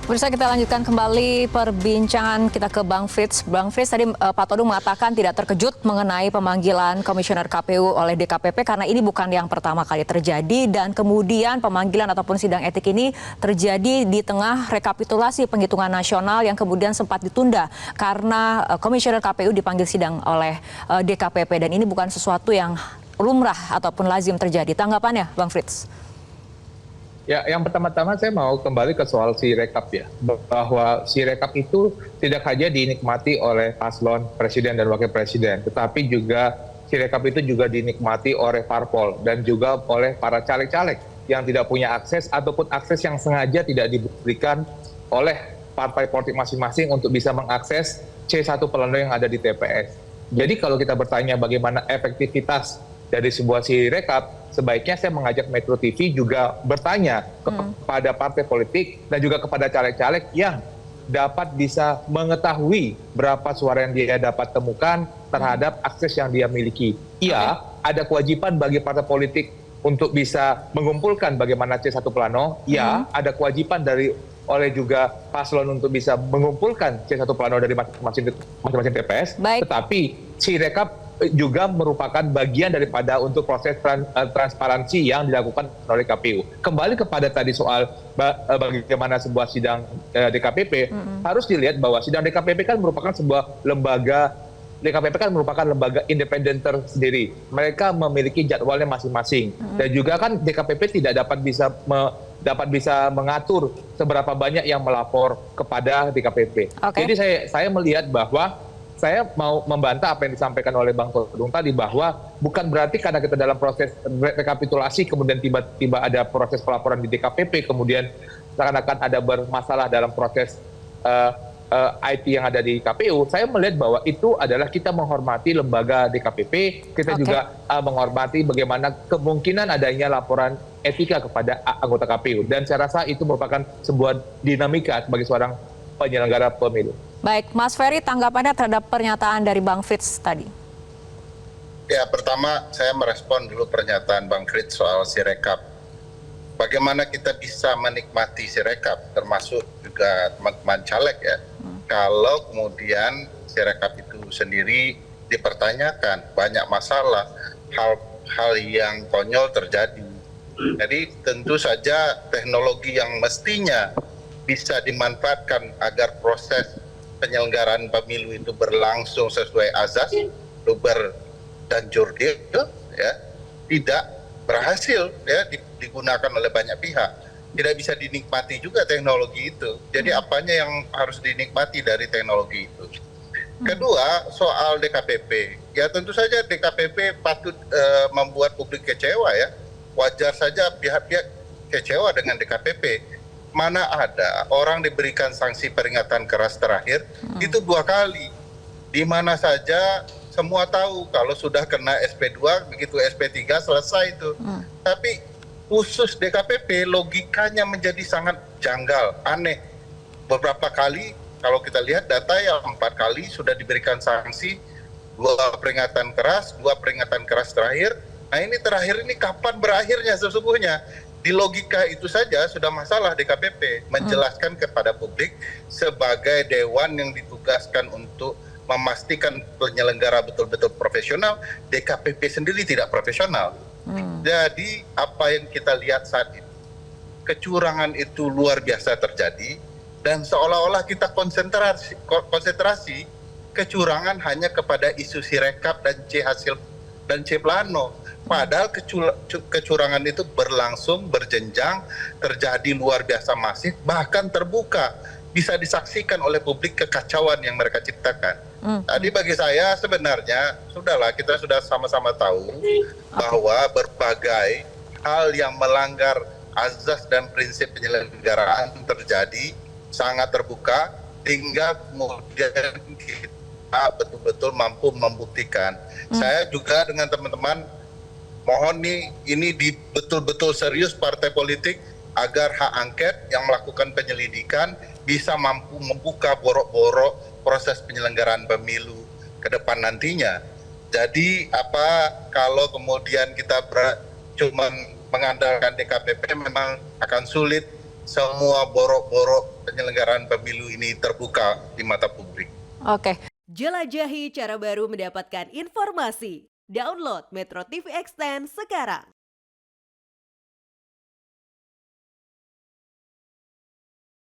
Pemirsa, kita lanjutkan kembali perbincangan kita ke Bang Frits. Bang Frits, tadi Pak Todung mengatakan tidak terkejut mengenai pemanggilan Komisioner KPU oleh DKPP karena ini bukan yang pertama kali terjadi dan kemudian pemanggilan ataupun sidang etik ini terjadi di tengah rekapitulasi penghitungan nasional yang kemudian sempat ditunda karena Komisioner KPU dipanggil sidang oleh DKPP dan ini bukan sesuatu yang lumrah ataupun lazim terjadi. Tanggapannya, Bang Frits? Ya, yang pertama-tama saya mau kembali ke soal Sirekap ya, bahwa Sirekap itu tidak hanya dinikmati oleh paslon presiden dan wakil presiden, tetapi juga Sirekap itu juga dinikmati oleh parpol dan juga oleh para caleg-caleg yang tidak punya akses ataupun akses yang sengaja tidak diberikan oleh partai politik masing-masing untuk bisa mengakses C1 Plano yang ada di TPS. Jadi kalau kita bertanya bagaimana efektivitas dari sebuah Sirekap, sebaiknya saya mengajak Metro TV juga bertanya kepada partai politik dan juga kepada caleg-caleg yang dapat bisa mengetahui berapa suara yang dia dapat temukan terhadap akses yang dia miliki. Iya, ada kewajiban bagi partai politik untuk bisa mengumpulkan bagaimana C1 Plano. Iya, ada kewajiban oleh juga paslon untuk bisa mengumpulkan C1 Plano dari masing-masing TPS. Baik. Tetapi Sirekap juga merupakan bagian daripada untuk proses transparansi yang dilakukan oleh KPU. Kembali kepada tadi soal bagaimana sebuah sidang DKPP, harus dilihat bahwa sidang DKPP kan merupakan sebuah lembaga, DKPP kan merupakan lembaga independen tersendiri. Mereka memiliki jadwalnya masing-masing. Dan juga kan DKPP tidak dapat bisa mengatur seberapa banyak yang melapor kepada DKPP. Okay. Jadi saya melihat bahwa saya mau membantah apa yang disampaikan oleh Bang Todung tadi, bahwa bukan berarti karena kita dalam proses rekapitulasi kemudian tiba-tiba ada proses pelaporan di DKPP, kemudian seakan-akan ada bermasalah dalam proses IT yang ada di KPU. Saya melihat bahwa itu adalah kita menghormati lembaga DKPP, kita juga menghormati bagaimana kemungkinan adanya laporan etika kepada anggota KPU. Dan saya rasa itu merupakan sebuah dinamika sebagai seorang penyelenggara pemilu. Baik, Mas Ferry, tanggapannya terhadap pernyataan dari Bang Frits tadi? Ya, pertama saya merespon dulu pernyataan Bang Frits soal Sirekap. Bagaimana kita bisa menikmati Sirekap, termasuk juga teman-teman caleg ya, kalau kemudian Sirekap itu sendiri dipertanyakan, banyak masalah, hal yang konyol terjadi. Jadi tentu saja teknologi yang mestinya bisa dimanfaatkan agar proses penyelenggaraan pemilu itu berlangsung sesuai azas, luber dan jurdil, ya, tidak berhasil ya digunakan oleh banyak pihak. Tidak bisa dinikmati juga teknologi itu. Jadi apanya yang harus dinikmati dari teknologi itu? Kedua, soal DKPP. Ya tentu saja DKPP patut membuat publik kecewa ya. Wajar saja pihak-pihak kecewa dengan DKPP. Mana ada orang diberikan sanksi peringatan keras terakhir itu 2 kali, di mana saja semua tahu kalau sudah kena SP2 begitu SP3 selesai itu. Tapi khusus DKPP logikanya menjadi sangat janggal, aneh. Beberapa kali kalau kita lihat data yang 4 kali sudah diberikan sanksi, 2 peringatan keras, 2 peringatan keras terakhir. Nah ini terakhir ini kapan berakhirnya sesungguhnya? Di logika itu saja sudah masalah DKPP menjelaskan kepada publik sebagai dewan yang ditugaskan untuk memastikan penyelenggara betul-betul profesional, DKPP sendiri tidak profesional. Jadi apa yang kita lihat saat ini, kecurangan itu luar biasa terjadi dan seolah-olah kita konsentrasi kecurangan hanya kepada isu Sirekap dan C Plano. Padahal kecurangan itu berlangsung, berjenjang, terjadi luar biasa masif, bahkan terbuka. Bisa disaksikan oleh publik kekacauan yang mereka ciptakan. Tadi bagi saya sebenarnya, sudahlah kita sudah sama-sama tahu bahwa berbagai hal yang melanggar azas dan prinsip penyelenggaraan terjadi, sangat terbuka, hingga kemudian kita betul-betul mampu membuktikan. Saya juga dengan teman-teman mohon nih ini betul-betul serius partai politik agar hak angket yang melakukan penyelidikan bisa mampu membuka borok-borok proses penyelenggaraan pemilu ke depan nantinya. Jadi kalau kemudian kita cuma mengandalkan DKPP memang akan sulit semua borok-borok penyelenggaraan pemilu ini terbuka di mata publik. Oke. Jelajahi cara baru mendapatkan informasi. Download Metro TV Extend sekarang.